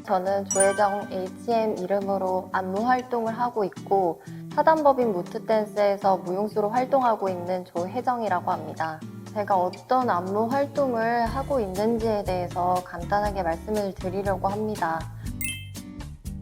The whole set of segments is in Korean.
저는 조혜정 HM 이름으로 안무 활동을 하고 있고 사단법인 무트댄스에서 무용수로 활동하고 있는 조혜정이라고 합니다. 제가 어떤 안무 활동을 하고 있는지에 대해서 간단하게 말씀을 드리려고 합니다.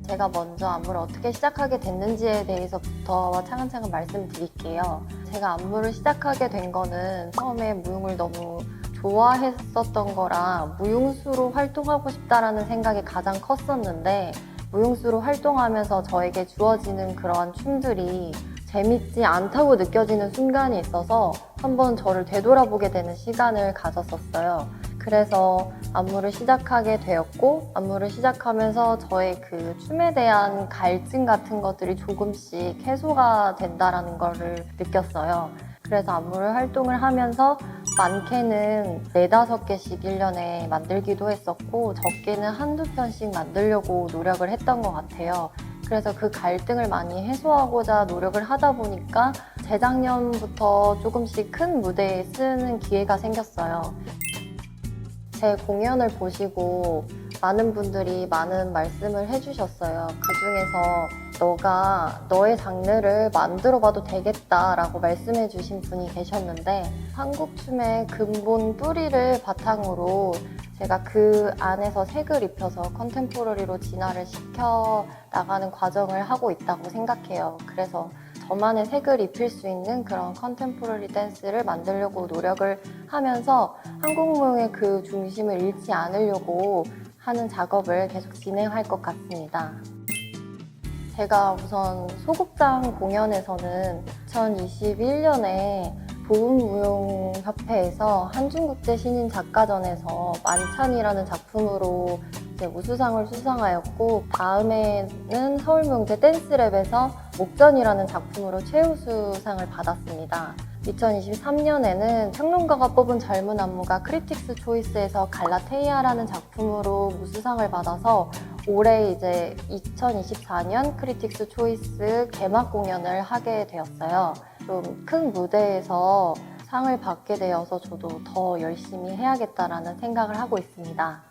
제가 먼저 안무를 어떻게 시작하게 됐는지에 대해서부터 차근차근 말씀드릴게요. 제가 안무를 시작하게 된 거는 처음에 무용을 너무 좋아했었던 거라 무용수로 활동하고 싶다라는 생각이 가장 컸었는데 무용수로 활동하면서 저에게 주어지는 그러한 춤들이 재밌지 않다고 느껴지는 순간이 있어서 한번 저를 되돌아보게 되는 시간을 가졌었어요. 그래서 안무를 시작하게 되었고 안무를 시작하면서 저의 그 춤에 대한 갈증 같은 것들이 조금씩 해소가 된다라는 거를 느꼈어요. 그래서 안무를 활동을 하면서 많게는 4, 5개씩 1년에 만들기도 했었고 적게는 한두 편씩 만들려고 노력을 했던 것 같아요. 그래서 그 갈등을 많이 해소하고자 노력을 하다 보니까 재작년부터 조금씩 큰 무대에 쓰는 기회가 생겼어요. 제 공연을 보시고 많은 분들이 많은 말씀을 해주셨어요. 그 중에서 너가 너의 장르를 만들어봐도 되겠다라고 말씀해 주신 분이 계셨는데 한국 춤의 근본 뿌리를 바탕으로 제가 그 안에서 색을 입혀서 컨템포러리로 진화를 시켜 나가는 과정을 하고 있다고 생각해요. 그래서 저만의 색을 입힐 수 있는 그런 컨템포러리 댄스를 만들려고 노력을 하면서 한국 무용의 그 중심을 잃지 않으려고 하는 작업을 계속 진행할 것 같습니다. 제가 우선 소극장 공연에서는 2021년에 보훈무용협회에서 한중국제 신인 작가전에서 만찬이라는 작품으로 이제 우수상을 수상하였고 다음에는 서울무용대 댄스랩에서 목전이라는 작품으로 최우수상을 받았습니다. 2023년에는 평론가가 뽑은 젊은 안무가 크리틱스 초이스에서 갈라테이아라는 작품으로 우수상을 받아서 올해 이제 2024년 크리틱스 초이스 개막 공연을 하게 되었어요. 좀 큰 무대에서 상을 받게 되어서 저도 더 열심히 해야겠다라는 생각을 하고 있습니다.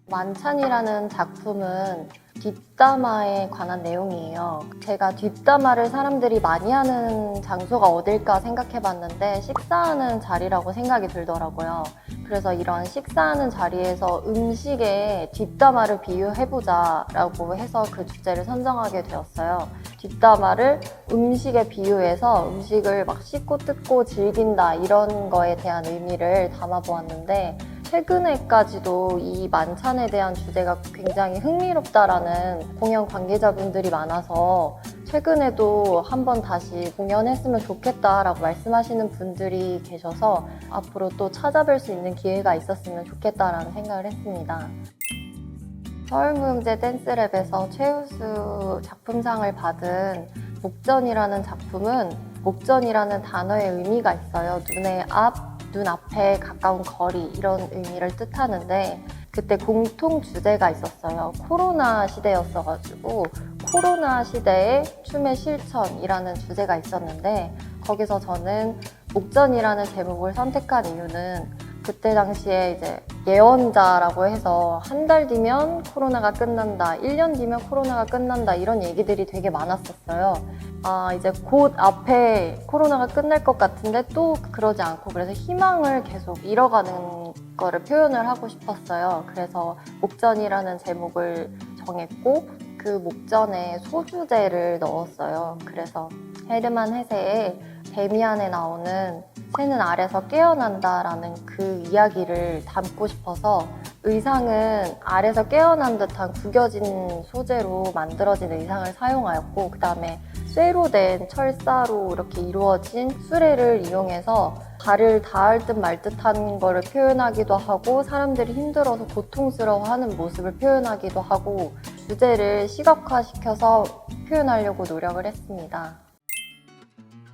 만찬이라는 작품은 뒷담화에 관한 내용이에요. 제가 뒷담화를 사람들이 많이 하는 장소가 어딜까 생각해봤는데 식사하는 자리라고 생각이 들더라고요. 그래서 이런 식사하는 자리에서 음식에 뒷담화를 비유해보자 라고 해서 그 주제를 선정하게 되었어요. 뒷담화를 음식에 비유해서 음식을 막 씹고 뜯고 즐긴다 이런 거에 대한 의미를 담아보았는데 최근에까지도 이 만찬에 대한 주제가 굉장히 흥미롭다라는 공연 관계자분들이 많아서 최근에도 한번 다시 공연했으면 좋겠다라고 말씀하시는 분들이 계셔서 앞으로 또 찾아뵐 수 있는 기회가 있었으면 좋겠다라는 생각을 했습니다. 서울무용제 댄스랩에서 최우수 작품상을 받은 목전이라는 작품은 목전이라는 단어의 의미가 있어요. 눈앞에 가까운 거리 이런 의미를 뜻하는데 그때 공통 주제가 있었어요. 코로나 시대였어가지고 코로나 시대의 춤의 실천이라는 주제가 있었는데 거기서 저는 목전이라는 제목을 선택한 이유는 그때 당시에 이제 예언자라고 해서 한 달 뒤면 코로나가 끝난다, 1년 뒤면 코로나가 끝난다 이런 얘기들이 되게 많았었어요. 이제 곧 앞에 코로나가 끝날 것 같은데 또 그러지 않고 그래서 희망을 계속 잃어가는 거를 표현을 하고 싶었어요. 그래서 목전이라는 제목을 정했고 그 목전에 소주제를 넣었어요. 그래서 헤르만 헤세의 데미안에 나오는 새는 알에서 깨어난다라는 그 이야기를 담고 싶어서 의상은 알에서 깨어난 듯한 구겨진 소재로 만들어진 의상을 사용하였고 그 다음에 쇠로 된 철사로 이렇게 이루어진 수레를 이용해서 발을 닿을 듯 말 듯한 거를 표현하기도 하고 사람들이 힘들어서 고통스러워하는 모습을 표현하기도 하고 주제를 시각화시켜서 표현하려고 노력을 했습니다.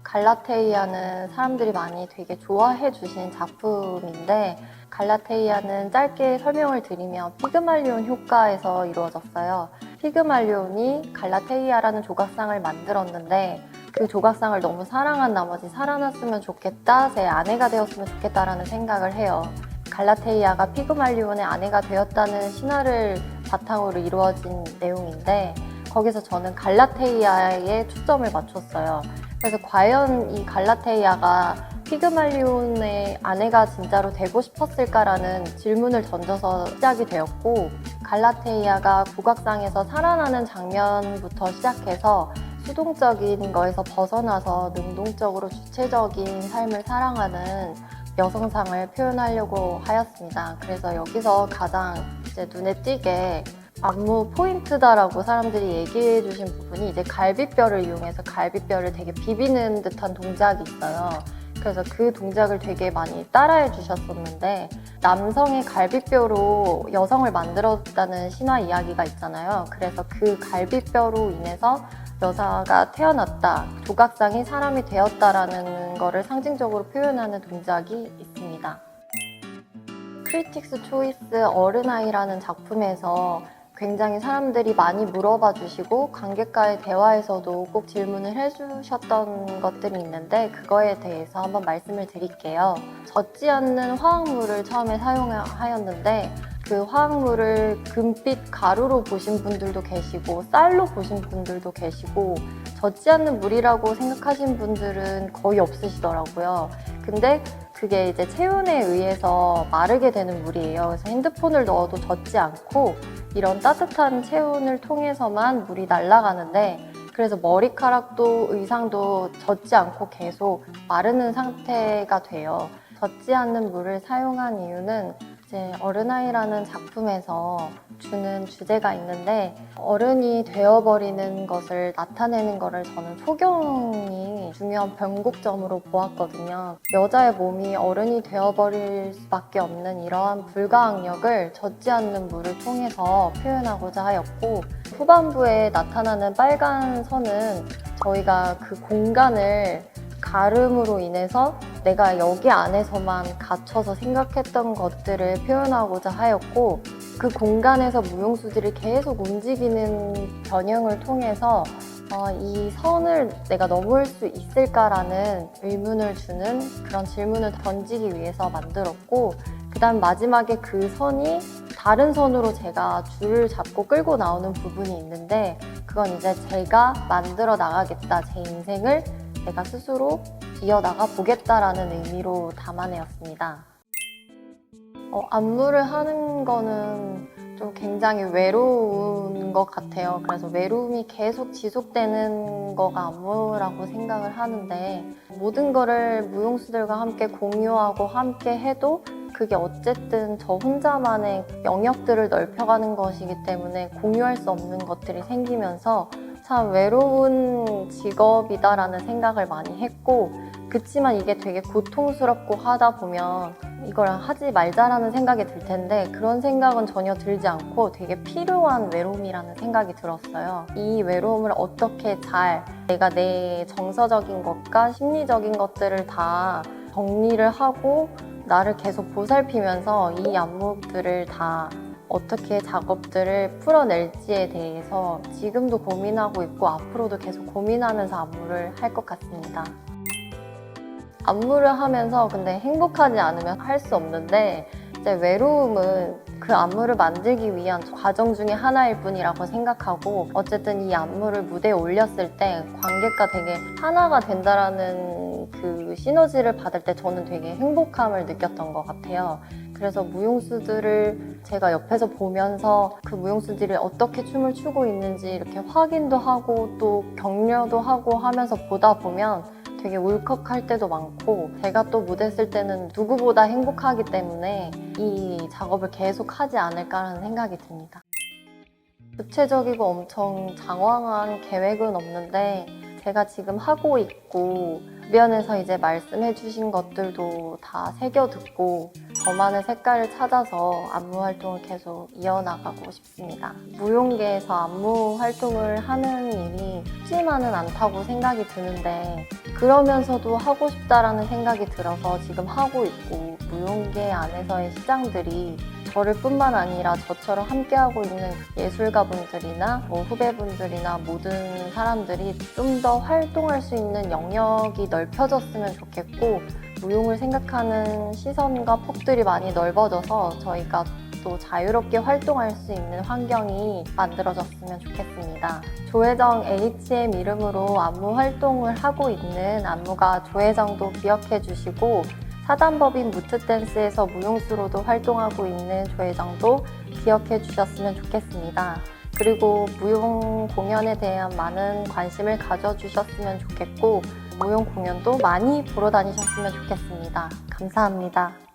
갈라테이아는 사람들이 많이 되게 좋아해 주신 작품인데 갈라테이아는 짧게 설명을 드리면 피그말리온 효과에서 이루어졌어요. 피그말리온이 갈라테이아라는 조각상을 만들었는데 그 조각상을 너무 사랑한 나머지 살아났으면 좋겠다, 제 아내가 되었으면 좋겠다라는 생각을 해요. 갈라테이아가 피그말리온의 아내가 되었다는 신화를 바탕으로 이루어진 내용인데 거기서 저는 갈라테이아에 초점을 맞췄어요. 그래서 과연 이 갈라테이아가 피그말리온의 아내가 진짜로 되고 싶었을까라는 질문을 던져서 시작이 되었고, 갈라테이아가 국악상에서 살아나는 장면부터 시작해서 수동적인 거에서 벗어나서 능동적으로 주체적인 삶을 사랑하는 여성상을 표현하려고 하였습니다. 그래서 여기서 가장 이제 눈에 띄게 안무 포인트다라고 사람들이 얘기해 주신 부분이 이제 갈비뼈를 이용해서 갈비뼈를 되게 비비는 듯한 동작이 있어요. 그래서 그 동작을 되게 많이 따라해 주셨었는데, 남성의 갈비뼈로 여성을 만들었다는 신화 이야기가 있잖아요. 그래서 그 갈비뼈로 인해서 여자가 태어났다, 조각상이 사람이 되었다라는 거를 상징적으로 표현하는 동작이 있습니다. 크리틱스 초이스 어른아이라는 작품에서 굉장히 사람들이 많이 물어봐 주시고 관객과의 대화에서도 꼭 질문을 해주셨던 것들이 있는데, 그거에 대해서 한번 말씀을 드릴게요. 젖지 않는 화학물을 처음에 사용하였는데 그 화학물을 금빛 가루로 보신 분들도 계시고 쌀로 보신 분들도 계시고 젖지 않는 물이라고 생각하신 분들은 거의 없으시더라고요. 근데 그게 이제 체온에 의해서 마르게 되는 물이에요. 그래서 핸드폰을 넣어도 젖지 않고 이런 따뜻한 체온을 통해서만 물이 날아가는데, 그래서 머리카락도 의상도 젖지 않고 계속 마르는 상태가 돼요. 젖지 않는 물을 사용한 이유는 이제 어른아이라는 작품에서 주는 주제가 있는데, 어른이 되어버리는 것을 나타내는 거를 저는 소경이 중요한 변곡점으로 보았거든요. 여자의 몸이 어른이 되어버릴 수밖에 없는 이러한 불가항력을 젖지 않는 물을 통해서 표현하고자 하였고, 후반부에 나타나는 빨간 선은 저희가 그 공간을 가름으로 인해서 내가 여기 안에서만 갇혀서 생각했던 것들을 표현하고자 하였고, 그 공간에서 무용수들이 계속 움직이는 변형을 통해서 이 선을 내가 넘을 수 있을까라는 의문을 주는 그런 질문을 던지기 위해서 만들었고, 그 다음 마지막에 그 선이 다른 선으로 제가 줄을 잡고 끌고 나오는 부분이 있는데, 그건 이제 제가 만들어 나가겠다, 제 인생을 내가 스스로 이어나가 보겠다라는 의미로 담아내었습니다. 안무를 하는 거는 좀 굉장히 외로운 것 같아요. 그래서 외로움이 계속 지속되는 거가 안무라고 생각을 하는데, 모든 거를 무용수들과 함께 공유하고 함께 해도 그게 어쨌든 저 혼자만의 영역들을 넓혀가는 것이기 때문에 공유할 수 없는 것들이 생기면서 참 외로운 직업이다라는 생각을 많이 했고, 그치만 이게 되게 고통스럽고 하다 보면 이걸 하지 말자라는 생각이 들 텐데, 그런 생각은 전혀 들지 않고 되게 필요한 외로움이라는 생각이 들었어요. 이 외로움을 어떻게 잘 내가 내 정서적인 것과 심리적인 것들을 다 정리를 하고 나를 계속 보살피면서 이 안무들을 다 어떻게 작업들을 풀어낼지에 대해서 지금도 고민하고 있고 앞으로도 계속 고민하면서 안무를 할 것 같습니다. 안무를 하면서 근데 행복하지 않으면 할 수 없는데, 이제 외로움은 그 안무를 만들기 위한 과정 중에 하나일 뿐이라고 생각하고, 어쨌든 이 안무를 무대에 올렸을 때 관객과 되게 하나가 된다라는 그 시너지를 받을 때 저는 되게 행복함을 느꼈던 것 같아요. 그래서 무용수들을 제가 옆에서 보면서 그 무용수들이 어떻게 춤을 추고 있는지 이렇게 확인도 하고 또 격려도 하고 하면서 보다 보면 되게 울컥할 때도 많고, 제가 또 무대 쓸 때는 누구보다 행복하기 때문에 이 작업을 계속 하지 않을까라는 생각이 듭니다. 구체적이고 엄청 장황한 계획은 없는데, 제가 지금 하고 있고 주변에서 이제 말씀해 주신 것들도 다 새겨 듣고 저만의 색깔을 찾아서 안무 활동을 계속 이어나가고 싶습니다. 무용계에서 안무 활동을 하는 일이 쉽지만은 않다고 생각이 드는데, 그러면서도 하고 싶다라는 생각이 들어서 지금 하고 있고, 무용계 안에서의 시장들이 저를 뿐만 아니라 저처럼 함께하고 있는 예술가분들이나 후배분들이나 모든 사람들이 좀 더 활동할 수 있는 영역이 넓혀졌으면 좋겠고, 무용을 생각하는 시선과 폭들이 많이 넓어져서 저희가 또 자유롭게 활동할 수 있는 환경이 만들어졌으면 좋겠습니다. 조혜정 HM 이름으로 안무 활동을 하고 있는 안무가 조혜정도 기억해 주시고, 사단법인 무트댄스에서 무용수로도 활동하고 있는 조혜정도 기억해 주셨으면 좋겠습니다. 그리고 무용 공연에 대한 많은 관심을 가져주셨으면 좋겠고, 무용 공연도 많이 보러 다니셨으면 좋겠습니다. 감사합니다.